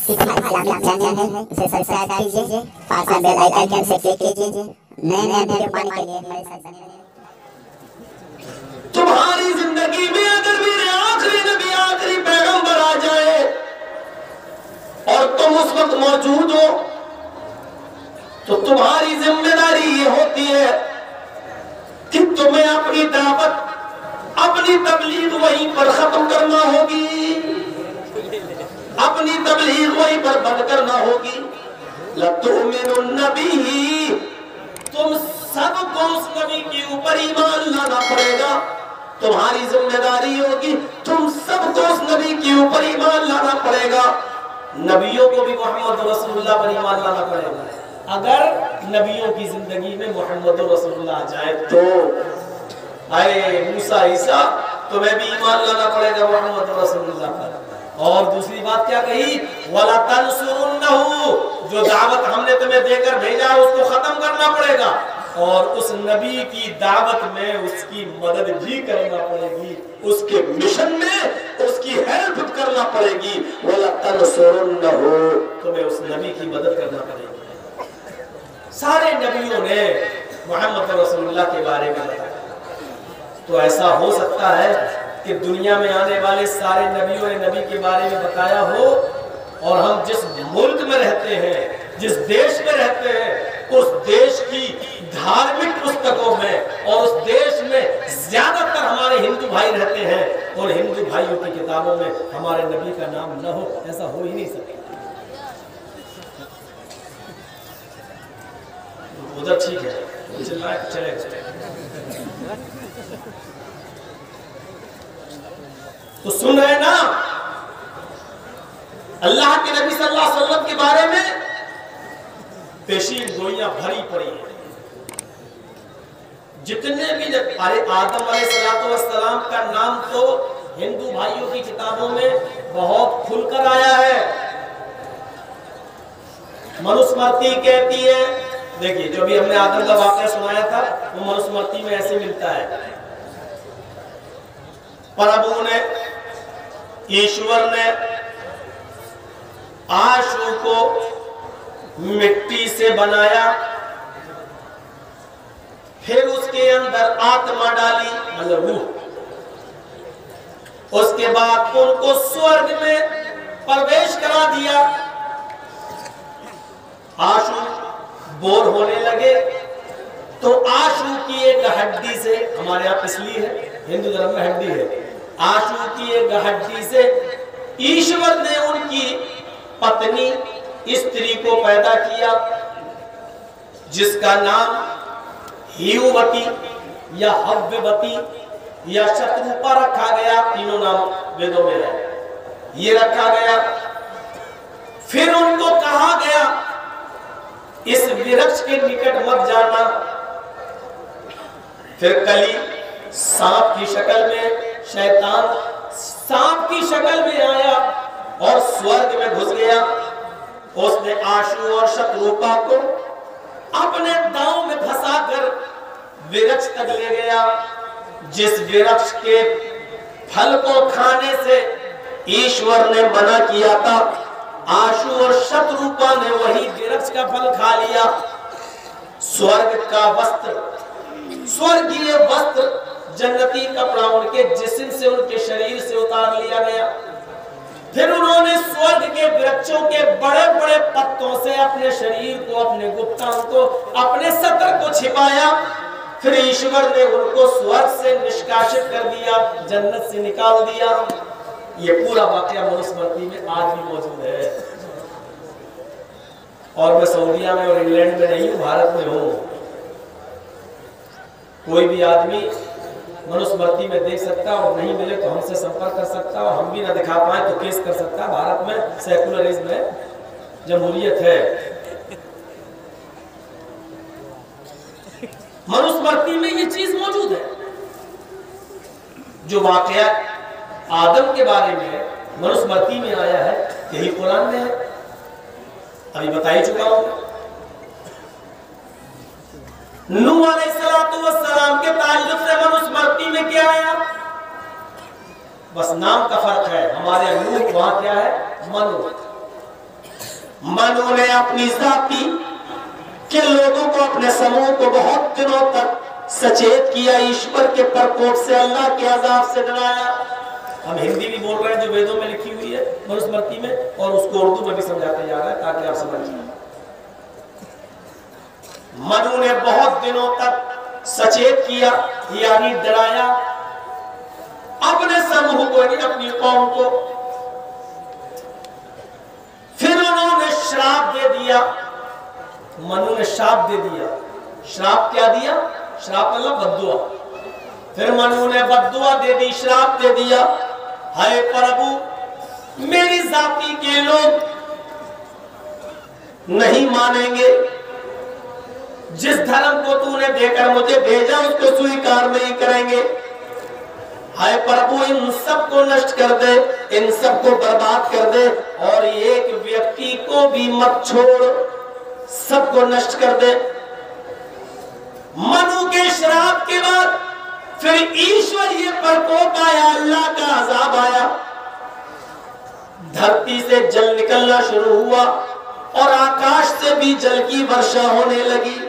कि तुम्हारे Islamic channel है, इसे सब्सक्राइब कीजिए, पास में बेल आइकन से क्लिक कीजिए नए नए वीडियो पाने के लिए हमारे साथ बने रहिए। तुम्हारी जिंदगी में अगर मेरे आखिरी नबी आखिरी पैगंबर आ जाए और तुम उस वक्त मौजूद हो तो तुम्हारी जिम्मेदारी ये होती है कि तुम्हें अपनी दावत अपनी तबलीग वहीं पर खत्म करना होगी, अपनी तबलीग वहीं पर बंद करना होगी। लतुमिनुन नबी, तुम सबको उस नबी के ऊपर ईमान लाना पड़ेगा। तुम्हारी जिम्मेदारी होगी तुम सबको उस नबी के ऊपर ईमान लाना पड़ेगा। नबियों को भी मोहम्मद रसूलुल्लाह पर ईमान लाना पड़ेगा। अगर नबियों की जिंदगी में मोहम्मद रसूलुल्लाह आ जाए तो आए मूसा ईसा तुम्हें भी ईमान लाना पड़ेगा मोहम्मद रसूलुल्लाह पर। और दूसरी बात क्या कही, वला तंसुरुन्नहु, जो दावत हमने तुम्हें देकर भेजा है उसको खत्म करना पड़ेगा और उस नबी की दावत में उसकी मदद भी करना पड़ेगी, उसके मिशन में उसकी हेल्प करना पड़ेगी। वला तंसुरुन्नहु, तुम्हें उस नबी की मदद करना पड़ेगी। सारे नबियों ने मोहम्मद रसूलुल्लाह के बारे में बताया। तो ऐसा हो सकता है कि दुनिया में आने वाले सारे नबियों ने नबी के बारे में बताया हो और हम जिस मुल्क में रहते हैं, जिस देश में रहते हैं, उस देश की धार्मिक पुस्तकों में और उस देश में ज्यादातर हमारे हिंदू भाई रहते हैं और हिंदू भाइयों की किताबों में हमारे नबी का नाम न हो, ऐसा हो ही नहीं सकता। उधर ठीक है, चले। तो सुन रहे ना, अल्लाह के नबी सल्लल्लाहु अलैहि वसल्लम के बारे में पेशीन गोइयां भरी पड़ी है। जितने भी अरे आदम अलैहिस्सलाम का नाम तो हिंदू भाइयों की किताबों में बहुत खुलकर आया है। मनुस्मृति कहती है, देखिए जो भी हमने आदम का वाकया सुनाया था वो मनुस्मृति में ऐसे मिलता है। प्रभु ने, ईश्वर ने आशु को मिट्टी से बनाया, फिर उसके अंदर आत्मा डाली, मतलब रूह। उसके बाद उनको स्वर्ग में प्रवेश करा दिया। आशु बोर होने लगे तो आशु की एक हड्डी से, हमारे यहाँ पिसली है, हिंदू धर्म में हड्डी है, आशु की एक हड्डी से ईश्वर ने उनकी पत्नी स्त्री को पैदा किया जिसका नाम हियुवती या हव्यवती या शत्रुपा रखा गया। तीनों नाम वेदों में है, ये रखा गया। फिर उनको कहा गया इस वृक्ष के निकट मत जाना। फिर कली सांप की शक्ल में, शैतान सांप की शक्ल में आया और स्वर्ग में घुस गया। उसने आशु और शत्रुपा को अपने दांव में फंसाकर वृक्ष तक ले गया जिस वृक्ष के फल को खाने से ईश्वर ने मना किया था। आशु और शत्रुपा ने वही वृक्ष का फल खा लिया। स्वर्ग का वस्त्र, स्वर्गीय वस्त्र, जन्नती कपड़ा उनके जिस्म से, उनके शरीर से उतार लिया गया। फिर उन्होंने स्वर्ग के वृक्षों के बड़े बड़े पत्तों से अपने शरीर को, अपने गुप्तांग को, अपने सतर को छिपाया। फिर ईश्वर ने उनको स्वर्ग से निष्कासित कर दिया, जन्नत से निकाल दिया। ये पूरा वाकया मनुस्मृति में आज भी मौजूद है। और मैं सऊदीया में और इंग्लैंड में नहीं हूँ, भारत में हूँ। कोई भी आदमी मनुस्मृति में देख सकता है और नहीं मिले तो हमसे संपर्क कर सकता है। और हम भी ना दिखा पाए तो केस कर सकता है। भारत में सेकुलरिज्म है, जमहूरियत है। मनुस्मृति में ये चीज मौजूद है। जो वाकया आदम के बारे में मनुस्मृति में आया है यही कुरान में है, अभी बता ही चुका हूं। नूह अलैहिस्सलाम के ताल्लुक से मनुस्मृति में क्या आया, बस नाम का फर्क है। हमारे नूह वहां क्या है, मनु। मनु ने अपनी जाति के लोगों को, अपने समूह को बहुत दिनों तक सचेत किया, ईश्वर के प्रकोप से, अल्लाह के अजाब से डराया। हम हिंदी भी बोल रहे हैं जो वेदों में लिखी हुई है मनुस्मृति में, और उसको उर्दू में भी समझाते जा रहा है ताकि आप समझिए। मनु ने बहुत दिनों तक सचेत किया यानी डराया अपने समूह को, अपनी कौम को। फिर उन्होंने श्राप दे दिया, मनु ने श्राप दे दिया। श्राप क्या दिया? श्राप मतलब बद्दुआ। फिर मनु ने बद्दुआ दे दी, श्राप दे दिया, हाय प्रभु मेरी जाति के लोग नहीं मानेंगे, जिस धर्म को तूने देकर मुझे भेजा उसको स्वीकार नहीं करेंगे। हाय प्रभु इन सबको नष्ट कर दे, इन सबको बर्बाद कर दे, और एक व्यक्ति को भी मत छोड़, सबको नष्ट कर दे। मनु के श्राप के बाद फिर ईश्वरीय प्रकोप आया, अल्लाह का अजाब आया। धरती से जल निकलना शुरू हुआ और आकाश से भी जल की वर्षा होने लगी,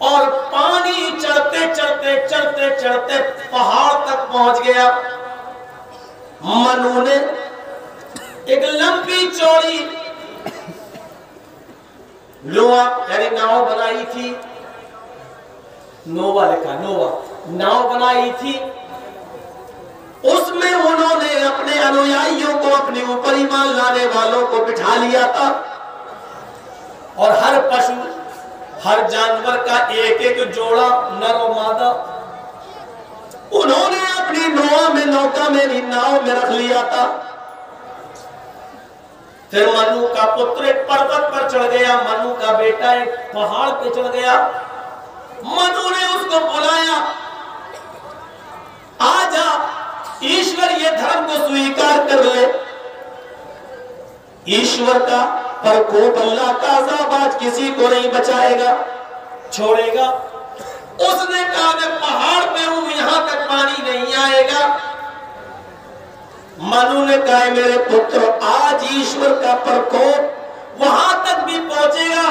और पानी चढ़ते चढ़ते चढ़ते चढ़ते पहाड़ तक पहुंच गया। मनु ने एक लंबी चौड़ी लोहा यानी नाव बनाई थी, नोवा लिखा, नोवा नाव बनाई थी। उसमें उन्होंने अपने अनुयायियों को, अपने ऊपर ईमान लाने वालों को बिठा लिया था, और हर पशु, हर जानवर का एक एक जोड़ा नर और मादा उन्होंने अपनी नौका में नाव में रख लिया था। फिर मनु का पुत्र एक पर्वत पर चढ़ गया, मनु का बेटा एक पहाड़ पे चढ़ गया। मनु ने उसको बुलाया, आजा ईश्वर ये धर्म को स्वीकार कर ले। ईश्वर का प्रकोप, अल्लाह का अज़ाब आज किसी को नहीं बचाएगा, छोड़ेगा। उसने कहा मैं पहाड़ पे हूं, यहां तक पानी नहीं आएगा। मनु ने कहा मेरे पुत्र आज ईश्वर का प्रकोप वहां तक भी पहुंचेगा।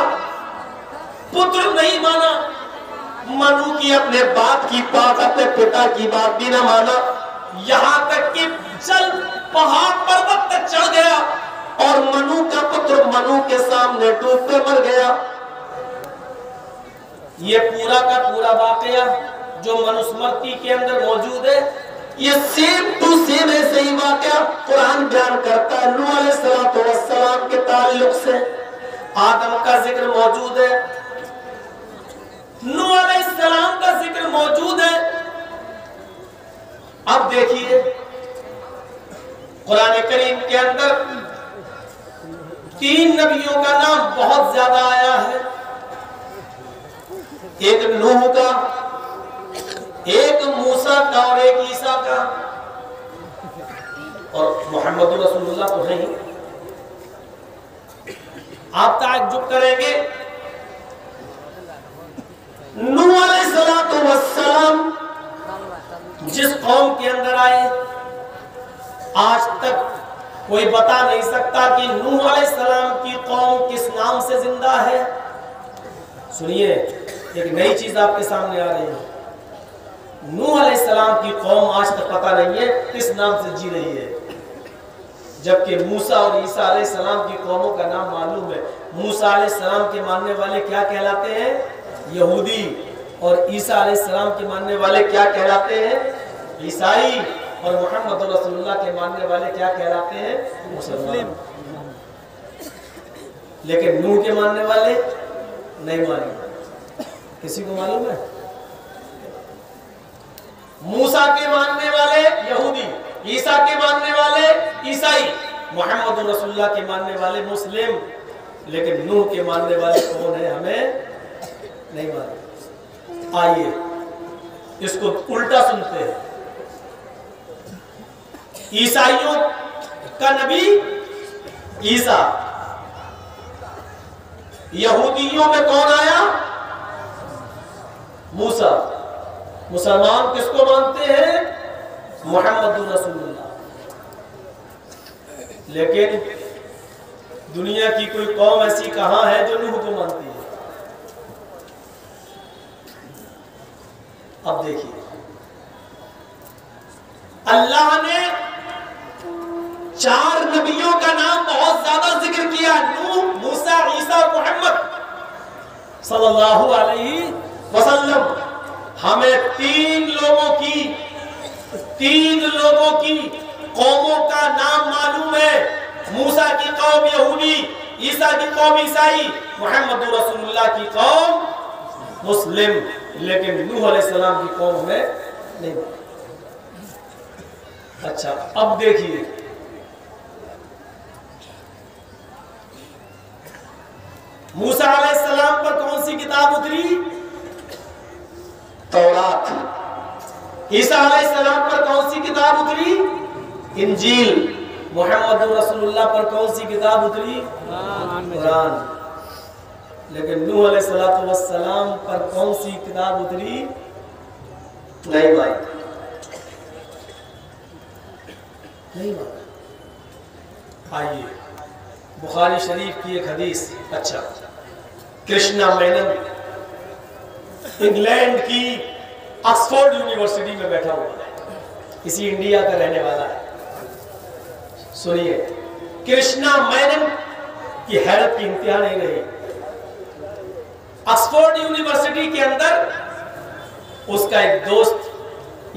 पुत्र नहीं माना, मनु की अपने बाप की बात, अपने पिता की बात भी न माना, यहां तक कि चल पहाड़ पर्वत तक चढ़ गया, और मनु का पुत्र मनु के सामने डूब के मर गया। ये पूरा का पूरा वाकया जो मनुस्मृति के अंदर मौजूद है, ये सेम टू सेम ऐसे ही वाकया कुरान बयान करता है। नूह अलैहिस्सलाम के ताल्लुक से आदम का जिक्र मौजूद है, नूह अलैहिस्सलाम का जिक्र मौजूद है। अब देखिए कुरान करीम के अंदर 3 नबियों का नाम बहुत ज्यादा आया है। एक नूह का, एक मूसा का और एक ईसा का, और मोहम्मद रसूलुल्लाह तो नहीं। आप ताज्जुब करेंगे, नूह अलैहिस्सलाम जिस कौम के अंदर आए, आज तक कोई बता नहीं सकता कि नूह अलैहिस्सलाम की कौम किस नाम से जिंदा है। सुनिए, एक नई चीज आपके सामने आ रही है। नूह अलैहिस्सलाम की कौम आज तक पता नहीं है किस नाम से जी रही है, जबकि मूसा और ईसा अलैहिस्सलाम की कौमों का नाम मालूम है। मूसा अलैहिस्सलाम के मानने वाले क्या कहलाते हैं? यहूदी। और ईसा अलैहिस्सलाम के मानने वाले क्या कहलाते हैं? ईसाई। और मोहम्मद रसूलुल्लाह के मानने वाले क्या कहलाते हैं? मुसलमान। लेकिन नूह के मानने वाले नहीं मानेंगे। किसी को मालूम है? मूसा के मानने वाले यहूदी, ईसा के मानने वाले ईसाई, मोहम्मद रसूलुल्लाह के मानने वाले मुस्लिम। लेकिन नूह के मानने वाले कौन है हमें नहीं मालूम। आइए इसको उल्टा सुनते हैं। ईसाइयों का नबी ईसा, यहूदियों में कौन आया? मूसा। मुसलमान किसको मानते हैं? मोहम्मद रसूलुल्लाह। लेकिन दुनिया की कोई कौम ऐसी कहां है जो नूह को मानती है? अब देखिए, अल्लाह ने 4 नबियों का नाम बहुत ज्यादा जिक्र किया, नूह, मूसा, ईसा और मोहम्मद सल्लल्लाहु अलैहि वसल्लम। हमें 3 लोगों की कौमों का नाम मालूम है। मूसा की कौम यहूदी, ईसा की कौम ईसाई, मोहम्मद रसूलुल्लाह की कौम मुस्लिम, लेकिन नूह अलैहिस्सलाम की कौम में नहीं। अच्छा, अब देखिए, मूसा अलैहिस्सलाम पर कौन सी किताब उतरी? तौरात। ईसा अलैहिस्सलाम पर कौन सी किताब उतरी? इंजील। मोहम्मद रसूलुल्लाह पर कौन सी किताब उतरी? कुरान। लेकिन नूह अलैहिस्सलाम पर कौन सी किताब उतरी? नहीं भाई, नहीं भाई। आइए, बुखारी शरीफ की एक हदीस। अच्छा, कृष्णा मेनन इंग्लैंड की ऑक्सफोर्ड यूनिवर्सिटी में बैठा हुआ है, इसी इंडिया का रहने वाला है। सुनिए, कृष्णा मेनन की हैरत की इंतहा नहीं रही। ऑक्सफोर्ड यूनिवर्सिटी के अंदर उसका एक दोस्त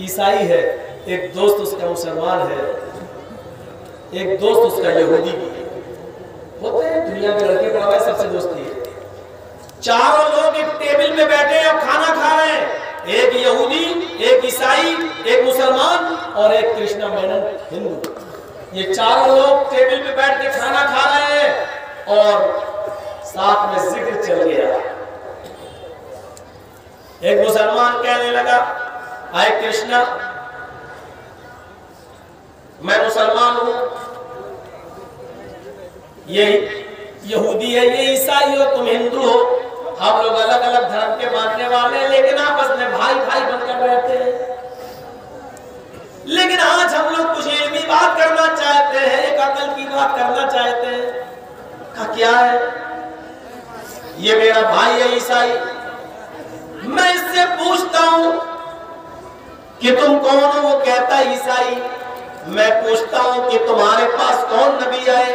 ईसाई है, एक दोस्त उसका मुसलमान है, एक दोस्त उसका यहूदी भी है। होते हैं दुनिया के लड़के बड़ा सबसे दोस्ती है। चारों लोग एक टेबल पे बैठे हैं और खाना खा रहे हैं। एक यहूदी, एक ईसाई, एक मुसलमान और एक कृष्णा मेनन हिंदू। ये चारों लोग टेबल पे बैठ के खाना खा रहे हैं और साथ में जिक्र चल गया। एक मुसलमान कहने लगा, आए कृष्णा, मैं मुसलमान हूं, ये यहूदी है, ये ईसाई हो, तुम हिंदू हो। हम लोग अलग अलग धर्म के मानने वाले हैं, लेकिन आपस में भाई भाई बनकर रहते हैं। लेकिन आज हम लोग कुछ इल्मी बात करना चाहते हैं, एक अकल की बात करना चाहते हैं। का क्या है? ये मेरा भाई है ईसाई, मैं इससे पूछता हूं कि तुम कौन हो, वो कहता है ईसाई। मैं पूछता हूं कि तुम्हारे पास कौन नबी आए,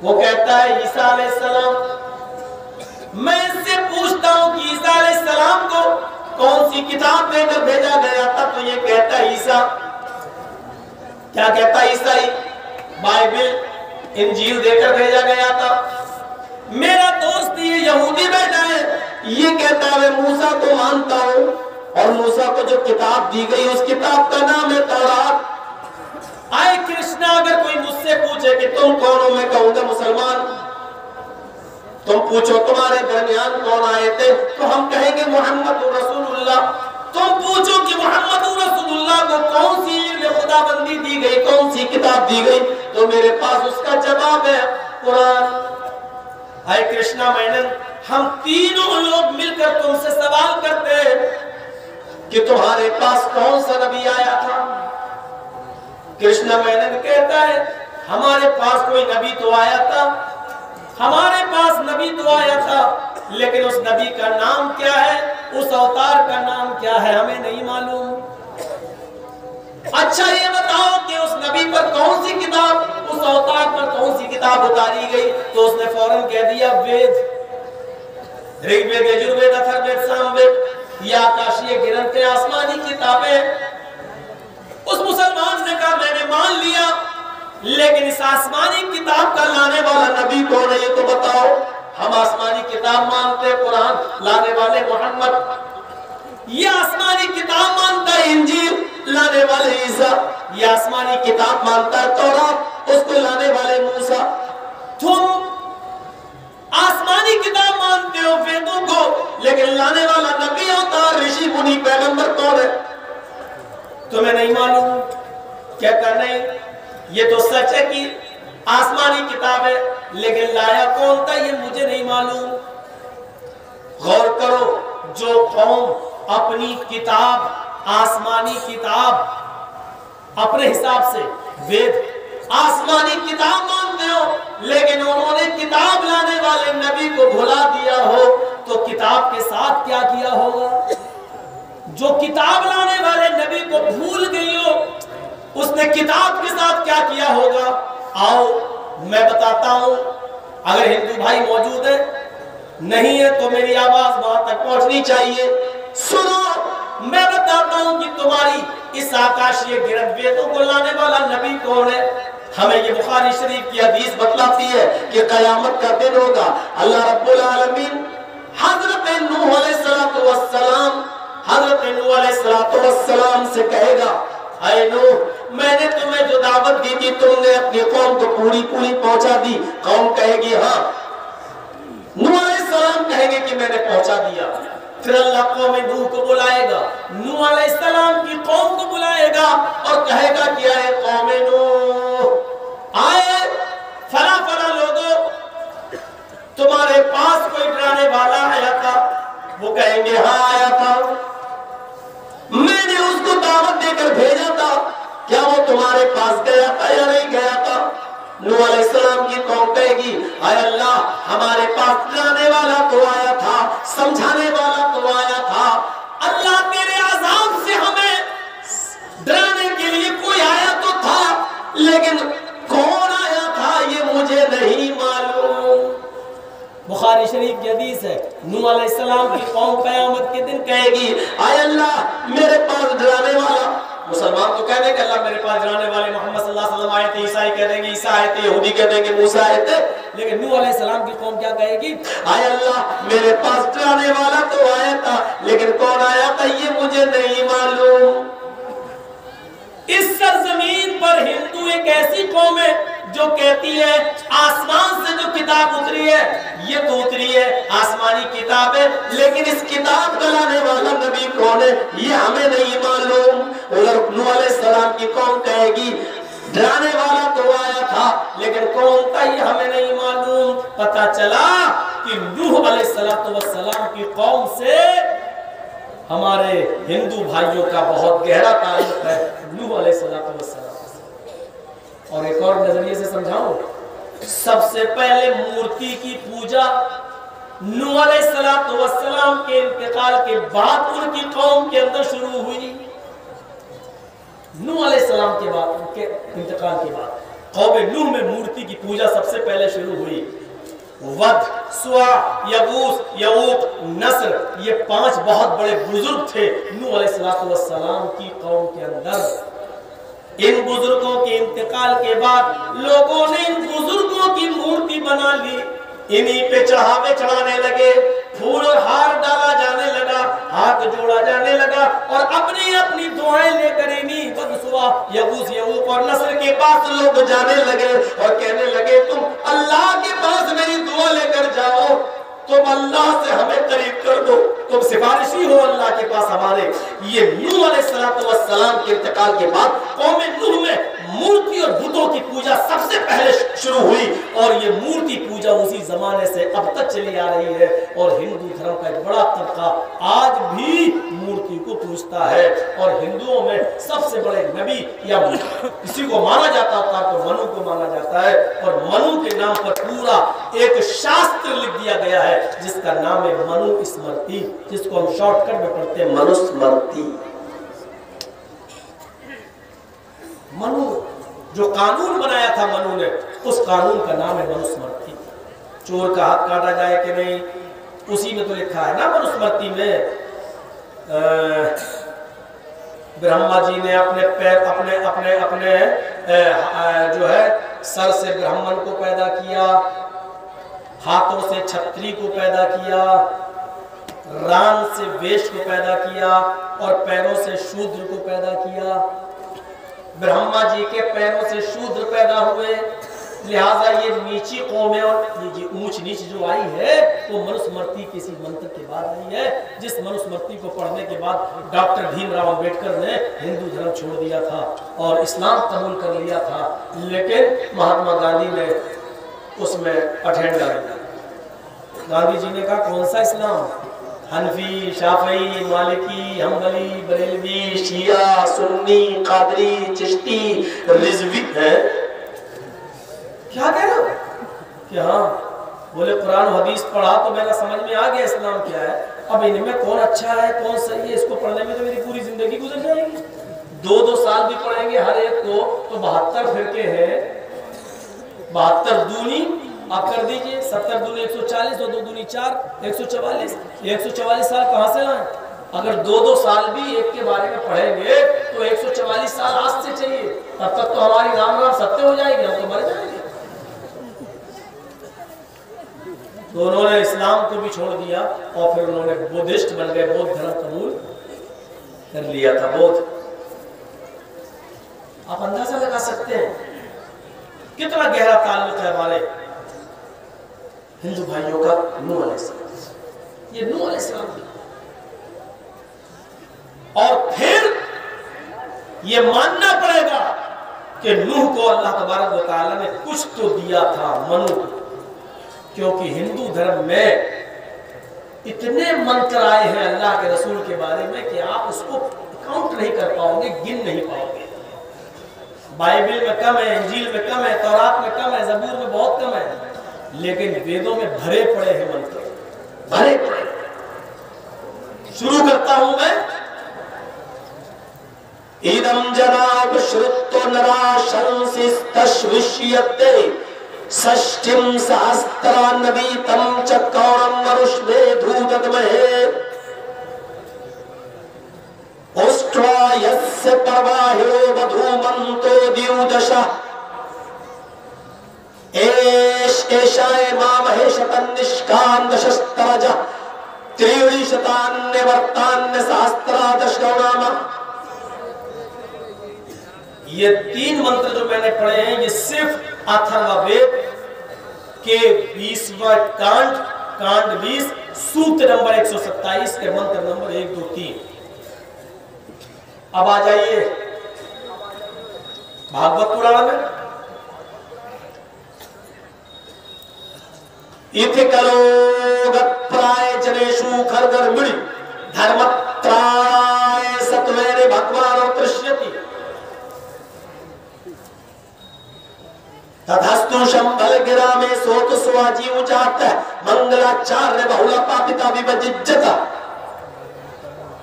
वो कहता है ईसा अलैहिस्सलाम। मैं इससे पूछता हूं कि ईसा अलैहिस्सलाम को कौन सी किताब देकर भेजा गया था, तो ये कहता है ईसा। क्या कहता है ईसाई? बाइबल, इंजील देकर भेजा गया था। मेरा दोस्त ये यहूदी बैठा है, ये कहता है मैं मूसा को मानता हूं और मूसा को जो किताब दी गई उस किताब का नाम है तौरात। आए कृष्णा, अगर कोई मुझसे पूछे कि तुम कौन हो, मैं कहूंगा मुसलमान। तुम पूछो तुम्हारे दरमियान कौन आए थे, तो हम कहेंगे मोहम्मद रसूलुल्लाह। तुम पूछो कि मोहम्मद रसूलुल्लाह को कौन सी इल्म खुदाबंदी दी गई, कौन सी किताब दी गई, तो मेरे पास उसका जवाब है कुरान। आए कृष्णा मेनन, हम तीनों लोग मिलकर तुमसे सवाल करते हैं कि तुम्हारे पास कौन सा नबी आया था? कृष्णा मेनन कहता है हमारे पास कोई नबी तो आया था, हमारे पास नबी तो आया था, लेकिन उस नबी का नाम क्या है, उस अवतार का नाम क्या है, हमें नहीं मालूम। अच्छा ये बताओ कि उस नबी पर कौन सी किताब, उस अवतार पर कौन सी किताब उतारी गई? तो उसने फौरन कह दिया वेद, ऋग्वेद, यजुर्वेद, अथर्ववेद, सामवेद, ये आकाशीय ग्रंथ, आसमानी किताबें। उस मुसलमान ने कहा मैंने मान लिया, लेकिन इस आसमानी किताब का लाने वाला नबी कौन है ये तो बताओ। हम आसमानी किताब मानते हैं कुरान, लाने वाले मोहम्मद। ये आसमानी किताब मानता है इंजील, लाने वाले ईसा। ये आसमानी किताब मानता है तौरात, उसको लाने वाले मूसा। तुम आसमानी किताब मानते हो वेदों को, लेकिन लाने वाला नबी अवतार, ऋषि मुनि, पैगंबर कौन है तुम्हें नहीं मालूम। कहता नहीं, ये तो सच है कि आसमानी किताब है, लेकिन लाया कौन था ये मुझे नहीं मालूम। गौर करो, जो कौम अपनी किताब, आसमानी किताब अपने हिसाब से वेद, आसमानी किताब मानते लेकिन उन्होंने किताब लाने वाले नबी को भुला दिया हो तो किताब के साथ क्या किया होगा? जो किताब लाने वाले नबी को भूल गई हो उसने किताब के साथ क्या किया होगा? आओ मैं बताता हूं। अगर हिंदू भाई मौजूद है, नहीं है तो मेरी आवाज वहां तक पहुंचनी चाहिए। सुनो, मैं बताता हूं कि तुम्हारी इस आकाशीय गिरद वेदों को लाने वाला नबी कौन है। हमें ये बुखारी शरीफ की हदीस बतलाती है कि कयामत का दिन होगा। अल्लाह रब्बुल आलमीन हजरत नूह अलैहिस्सलातु वस्सलाम से कहेगा, ऐ नूह, मैंने तुम्हें जो दावत दी थी तुमने अपनी कौम को पूरी पूरी पहुंचा दी। कौम कहेगी हाँ। नूह अलैहिस्सलाम कहेंगे कि मैंने पहुंचा दिया। फिर अल्लाह कौम नूह को बुलाएगा, नूह अलैहिस्सलाम की कौम को बुलाएगा और कहेगा कि आए कौम नूह, आए फला फला लोगों, तुम्हारे पास कोई डराने वाला आया था? वो कहेंगे हाँ आया था, मैंने उसको दावत देकर भेजा था, क्या वो तुम्हारे पास गया था या नहीं गया था? नूह अलैहिस्सलाम की कौम कहेगी, हाय अल्लाह, हमारे पास डराने वाला तो आया था, समझाने वाला तो आया था। अल्लाह तेरे अज़ाब से हमें डराने के लिए कोई आया तो था, लेकिन कौन आया था ये मुझे नहीं मालूम। बुखारी शरीफ की हदीस है, नूह अलैहिस्सलाम की कौम क़यामत के दिन कहेगी, आय अल्लाह मेरे पास डराने वाला। मुसलमान तो कह देंगे अल्लाह मेरे पास डराने वाले मोहम्मद सल्लल्लाहु अलैहि वसल्लम आए थे, ईसाई कह देंगे ईसा आए थे, यहूदी कह देंगे मूसा आए थे। लेकिन नूह अलैहिस्सलाम की कौम क्या कहेगी? आय अल्लाह मेरे पास डराने वाला तो आया था, लेकिन कौन आया था ये मुझे नहीं मालूम। इस सरजमीन पर हिंदू एक ऐसी कौम है जो कहती है आसमान से जो किताब उतरी है ये तो उतरी है, आसमानी किताब है, लेकिन इस किताब का लाने वाला नबी कौन है ये हमें नहीं मालूम। उधर नूह अलैहिस्सलाम की कौम कहेगी डराने वाला तो आया था, लेकिन कौन था ये हमें नहीं मालूम। पता चला कि नूह अलैहिस्सलाम की कौम से हमारे हिंदू भाइयों का बहुत गहरा ताल्लुक है, नूह अलैहिस्सलाम से। और एक और नजरिए से समझाऊं, सबसे पहले मूर्ति की पूजा नूह अलैहिस्सलाम के इंतकाल के बाद उनकी कौम के अंदर शुरू हुई। नूह अलैहिस्सलाम के बाद, उनके इंतकाल के बाद कौम नूह में मूर्ति की पूजा सबसे पहले शुरू हुई। वद, सुआ, यगूस, यऊक, नस्र, ये 5 बहुत बड़े बुजुर्ग थे नूह अलैहिस्सलाम की कौम के अंदर। इन बुजुर्गों के इंतकाल के बाद लोगों ने इन बुजुर्गों की मूर्ति बना ली, इन्हीं पे चढ़ावे चढ़ाने लगे, फूल और हार डाला जाने लगा, हाथ जोड़ा जाने लगा और अपनी अपनी दुआएं लेकर इन्हीं बदसुआ, यगूस, यऊक और नस्र के पास लोग जाने लगे और कहने लगे तुम अल्लाह के पास मेरी दुआ लेकर जाओ, तुम अल्लाह से हमें करीब कर दो, तुम सिफारिशी हो अल्लाह के पास हमारे। ये नूह अलैहिस्सलाम के इंतकाल के बाद कौम नूह में मूर्ति और बुतों की पूजा सबसे पहले शुरू हुई और ये मूर्ति पूजा उसी जमाने से अब तक चली आ रही है। और हिंदू धर्म का एक बड़ा तबका आज भी मूर्ति को पूजता है और हिंदुओं में सबसे बड़े नबी या किसी को माना जाता था तो मनु को माना जाता है और मनु के नाम पर पूरा एक शास्त्र लिख दिया गया है जिसका नाम है मनु स्मृति, जिसको हम शॉर्टकट में पढ़ते हैं मनुस्मृति। मनु जो कानून बनाया था मनु ने, उस कानून का नाम है मनुस्मृति। चोर का हाथ काटा जाए कि नहीं, उसी में तो लिखा है ना मनुस्मृति में। ब्रह्मा जी ने अपने पैर अपने अपने अपने जो है सर से ब्राह्मण को पैदा किया, हाथों से छत्री को पैदा किया, रान से वेश को पैदा किया और पैरों से शूद्र को पैदा किया। ब्रह्मा जी के पैरों से शूद्र पैदा हुए, लिहाजा ये नीची कौम है और ये ऊंच नीच जो आई है वो मनुस्मृति किसी मंत्र के बाद आई है, जिस मनुस्मृति को पढ़ने के बाद डॉक्टर भीमराव अंबेडकर ने हिंदू धर्म छोड़ दिया था और इस्लाम कबूल कर लिया था, लेकिन महात्मा गांधी ने उसमें अठेंड डाल दिया। गांधी जी ने कहा कौन सा इस्लाम? हनफी, शाफई, मालिकी, हम्बली, बरेलवी, शिया, सुन्नी, कादरी, चिश्ती, रिजवी है। क्या कह रहे हो? कि हाँ, बोले कुरान हदीस पढ़ा तो मेरा समझ में आ गया इस्लाम क्या है, अब इनमें कौन अच्छा है कौन सही है इसको पढ़ने में तो मेरी पूरी जिंदगी गुजर जाएगी। 2-2 साल भी पढ़ेंगे हर एक को तो 72 फिरके हैं, 72 दूनी आप कर दीजिए, 70 दूनी 140, 2 दूनी 4, 144। 144 साल कहाँ से लाएं? अगर 2-2 साल भी एक के बारे में पढ़ेंगे तो 144 साल आज से चाहिए, तब तक तो हमारी राम राम सत्य हो जाएगी, हम तो मर जाएंगे। तो उन्होंने इस्लाम को भी छोड़ दिया और फिर उन्होंने बुद्धिस्ट बन गए, बौद्ध धर्म कबूल कर लिया था। बौद्ध, आप अंदाजा लगा सकते हैं कितना गहरा ताल्लुक है हमारे हिंदू भाइयों का नूह अलैहिस्सलाम। ये नूह अलैहिस्सलाम और फिर ये मानना पड़ेगा कि नूह को अल्लाह तबारक व तआला ने कुछ तो दिया था मनु को, क्योंकि हिंदू धर्म में इतने मंत्र आए हैं अल्लाह के रसूल के बारे में कि आप उसको काउंट नहीं कर पाओगे, गिन नहीं पाओगे। बाइबल में कम है, इंजील में कम है, तौरात में कम है, जबूर में बहुत कम है, लेकिन वेदों में भरे पड़े हैं मंत्र, भरे पड़े। शुरू करता हूं मैं। इदम जनाब श्रुतो नरा शंसिस्तश्विष्यते षष्ठिं सहस्त्रान्नवीतं चक्रौरं मरुष्वे धूतद्महे उष्ट्वा यस्य प्रवाहिरो वधूमन्तो द्युदश एषाय मामहे शतन्निष्कान्दशस्तरज त्रीणि शतान्यवर्तान्य सहस्त्रादशगौणाम। ये 3 मंत्र जो मैंने पढ़े हैं ये सिर्फ अथर्ववेद के 20वां कांड 20 सूत्र नंबर 127 के मंत्र नंबर 1, 2, 3। अब आ जाइए भागवत पुराण में। इति कलो गप्राय जनेषु खर्गर्मिणि धर्मत्राय सत्वेरे भगवानो तृष्यति तथस्तु शंभल गिरा में सोत सुवाजी उचात मंगलाचार्य बहुला पापिता विभजिज्जत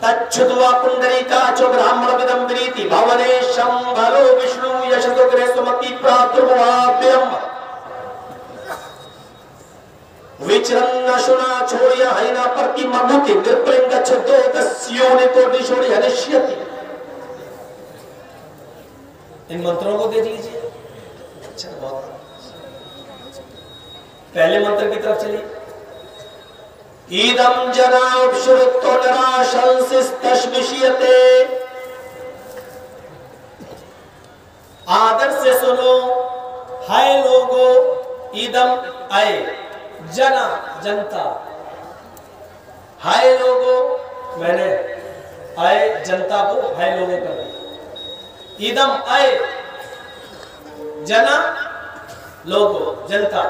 तच्छुद्वा पुंडरीकाचो ब्राह्मण विदं विनीति भवने शंभलो विष्णु यशतो ग्रे सुमति प्रादुर्भाव्यम विचरन्न शुना छोड़िया हैना प्रति ममुति निर्प्रेम गच्छतो तस्योनि तो निशोड़ि हनिष्यति। इन मंत्रों को देख लीजिए। अच्छा, बहुत पहले मंत्र की तरफ चलिए। ईदम जनाब श्रुतो नरा शंसिस्तश्विष्यते, आदर से सुनो, हाय लोगो, ईदम आए, जना जनता, हाय लोगो मैंने आए जनता को हाय लोगो कर दिया। ईदम आए जना लोगो जनता,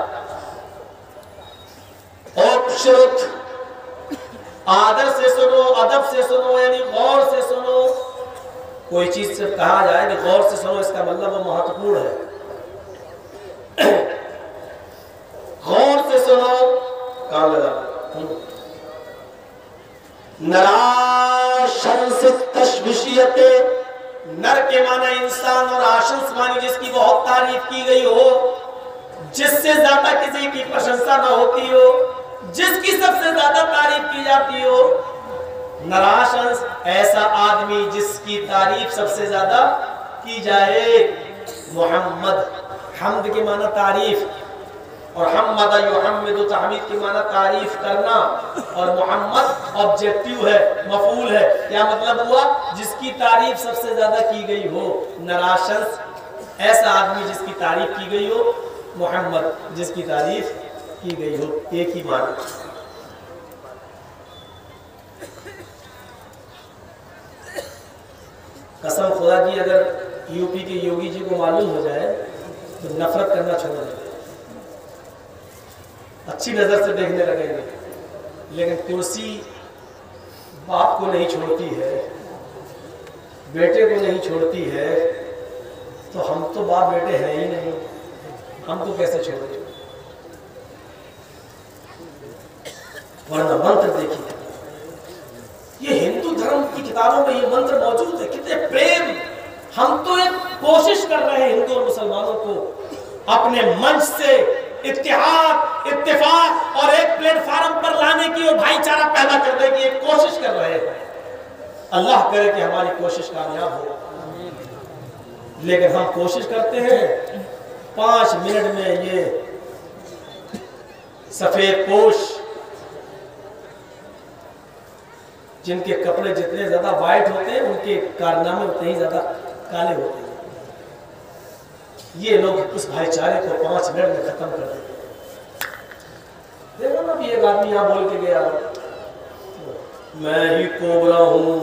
औपश्रुत आदर से सुनो, अदब से सुनो, यानी गौर से सुनो। कोई चीज से कहा जाए कि गौर से सुनो, इसका मतलब वो महत्वपूर्ण है। गौर से सुनो, कान लगा। नराशंसितश्विष्यते, नर के माना इंसान और आशंस मानी जिसकी बहुत तारीफ की गई हो, जिससे ज्यादा किसी की प्रशंसा न होती हो, जिसकी सबसे ज्यादा तारीफ की जाती हो। नराशंस ऐसा आदमी जिसकी तारीफ सबसे ज्यादा की जाए। मोहम्मद, हम्द के माना तारीफ, और हम्मद युहम्मिदु तहमीद के माना तारीफ करना, और मोहम्मद ऑब्जेक्टिव है, मफूल है। क्या मतलब हुआ? जिसकी तारीफ सबसे ज्यादा की गई हो। नराशंस ऐसा आदमी जिसकी तारीफ की गई हो, मोहम्मद जिसकी तारीफ की गई हो, एक ही माना। कसम खुदा की अगर यूपी के योगी जी को मालूम हो जाए तो नफरत करना छोड़ देंगे, अच्छी नजर से देखने लगेंगे। लेकिन कुर्सी बाप को नहीं छोड़ती है, बेटे को नहीं छोड़ती है, तो हम तो बाप बेटे हैं ही नहीं, हम तो कैसे छोड़ेंगे। वरना मंत्र देखिए, ये हिंदू धर्म की किताबों में ये मंत्र मौजूद है। कितने प्रेम, हम तो एक कोशिश कर रहे हैं हिंदू और मुसलमानों को अपने मंच से इत्तेहाद, इत्तेफाक और एक प्लेटफार्म पर लाने की और भाईचारा पैदा करने की एक कोशिश कर रहे हैं। अल्लाह करे कि हमारी कोशिश कामयाब हो। लेकिन हम कोशिश करते हैं 5 मिनट में ये सफेद पोश जिनके कपड़े जितने ज्यादा व्हाइट होते हैं उनके कारनामे उतने ही ज्यादा काले होते हैं, ये लोग उस भाईचारे को 5 मिनट में खत्म कर देते हैं। देखो ना, अभी एक आदमी यहां बोल के गया, मैं ही कोबरा हूं।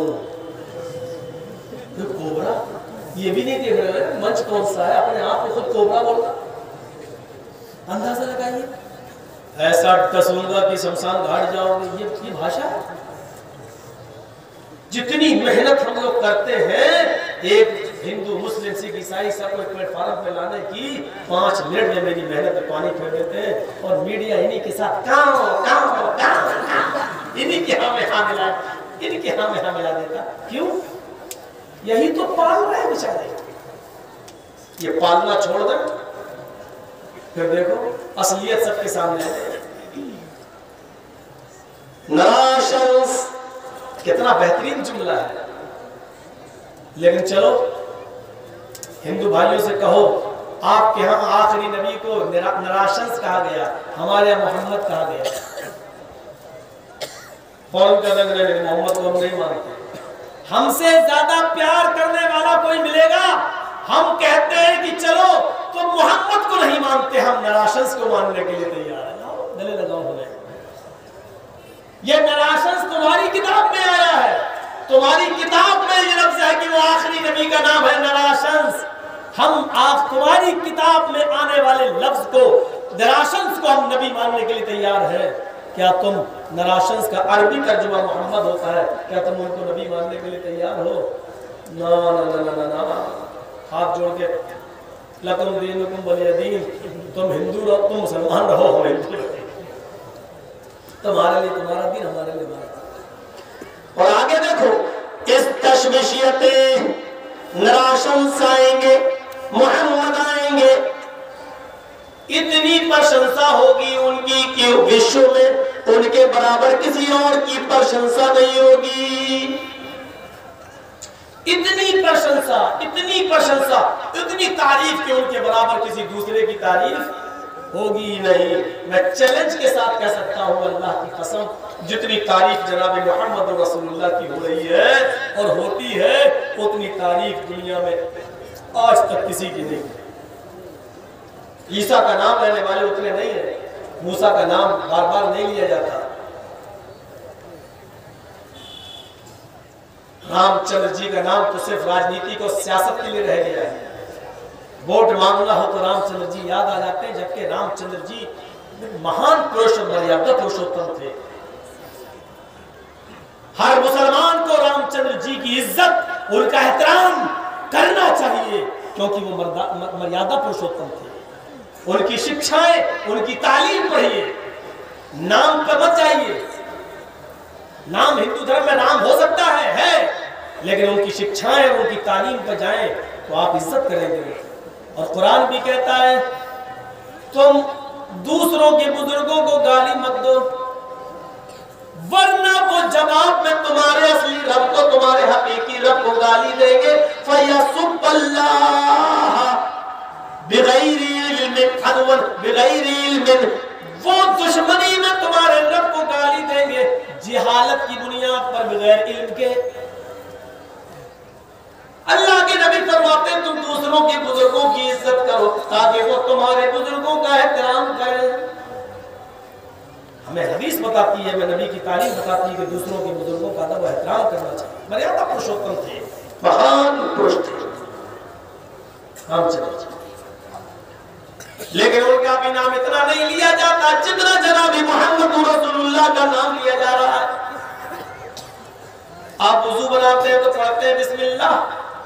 तो कोबरा, ये भी नहीं देख रहे हैं मंच कौन सा है, अपने आप को खुद कोबरा बोलता। अंदाजा लगाइए, ऐसा डसूंगा कि शमशान घाट जाओगे, ये भाषा। जितनी मेहनत हम लोग करते हैं एक हिंदू मुस्लिम सिख ईसाई सबको एक प्लेटफार्म पे लाने की, 5 मिनट में मेरी मेहनत में पानी फेर देते हैं। और मीडिया इन्हीं के साथ इन्हीं के हाँ में मिला देता। क्यों? यही तो पाल रहे बेचारे। ये पालना छोड़ दे, फिर देखो असलियत सबके सामने है। नाशंस कितना बेहतरीन जुमला है। लेकिन चलो हिंदू भाइयों से कहो, आपके यहाँ आखिरी नबी को नराशंस कहा गया, हमारे यहाँ मोहम्मद कहा गया। फौरन कर देंगे मोहम्मद को हम नहीं मानते। हमसे ज्यादा प्यार करने वाला कोई मिलेगा, हम कहते हैं कि चलो तो मोहम्मद को नहीं मानते, हम नराशंस को मानने के लिए तैयार है। गले लगाओ हमें। ये नराशंस तुम्हारी किताब में आया है, तुम्हारी किताब में ये लफ्ज है कि वो आखिरी नबी का नाम है नराशंस। हम आप तुम्हारी किताब में आने वाले लफ्ज को, नराशंस को हम नबी मानने के लिए तैयार है। क्या तुम नराशंस का अरबी तर्जुमा मोहम्मद होता है, क्या तुम उनको नबी मानने के लिए तैयार हो? ना ना ना ना ना ना। हाथ जोड़ के लकुम दीनुकुम वलिय दीन, तुम हिंदू रहो, तुम मुसलमान रहो, हम हिंदू रहो। तुम्हारे लिए तुम्हारा दिन, हमारे लिए हमारा। और आगे देखो, इस तशविशियते नराशंस आएंगे, मोहम्मद आएंगे, इतनी प्रशंसा होगी उनकी कि विश्व में उनके बराबर किसी और की प्रशंसा नहीं होगी। इतनी प्रशंसा, इतनी प्रशंसा, इतनी तारीफ कि उनके बराबर किसी दूसरे की तारीफ होगी नहीं। मैं चैलेंज के साथ कह सकता हूं, अल्लाह की कसम, जितनी तारीफ जनाब मोहम्मद रसूलुल्लाह की हो रही है और होती है, उतनी तारीफ दुनिया में आज तक किसी की नहीं। ईसा का नाम लेने वाले उतने नहीं है, मूसा का नाम बार बार नहीं लिया जाता, रामचंद्र जी का नाम तो सिर्फ राजनीति को सियासत के लिए रह गया है। वोट मांगना हो तो रामचंद्र जी याद आ जाते हैं, जबकि रामचंद्र जी महान पुरुष, मर्यादा पुरुषोत्तम थे। हर मुसलमान को रामचंद्र जी की इज्जत, उनका एहतराम करना चाहिए, क्योंकि वो मर्यादा पुरुषोत्तम थे। उनकी शिक्षाएं, उनकी तालीम पढ़िए, नाम पर मत जाइए। नाम हिंदू धर्म में नाम हो सकता है, लेकिन उनकी शिक्षाएं और उनकी तालीम पर जाएं तो आप इज्जत करेंगे। और कुरान भी कहता है, तुम दूसरों के बुजुर्गों को गाली मत दो, वरना वो जवाब में तुम्हारे असली रब को, तुम्हारे हकीकी रब को गाली देंगे। वो दुश्मनी में तुम्हारे रब को गाली देंगे, जिहालत की बुनियाद पर, बगैर इल्म के। अल्लाह के नबी फरमाते हैं, तुम दूसरों के बुजुर्गों की इज्जत करो ताकि वो तुम्हारे बुजुर्गों का एहतराम करें। हमें हदीस बताती है, मैं नबी की तारीफ बताती है कि दूसरों के बुजुर्गों का अदब एहतराम करना चाहिए। मर्यादा पुरुषोत्तम थे, महान पुरुष थे रामचंद्र जी, लेकिन उनका भी नाम इतना नहीं लिया जाता जितना जनाब मोहम्मद रसूलुल्लाह का नाम लिया जा रहा है। आप वुजू बनाते हैं तो पढ़ते हैं बिस्मिल्लाह,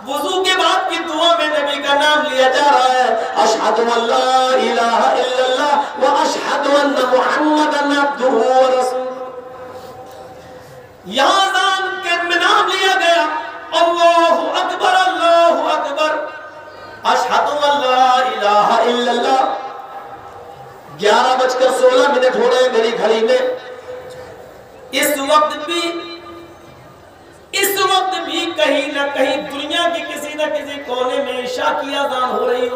वुजू के बाद की दुआ में नबी का नाम लिया जा रहा है, अशहदु अल्ला इलाहा इल्लल्लाह व अशहदु अन्ना मुहम्मदन अब्दुहु व रसूलुहु। घड़ी में इस वक्त भी कहीं ना कहीं दुनिया के किसी न किसी कोने में ईशा की अजान हो रही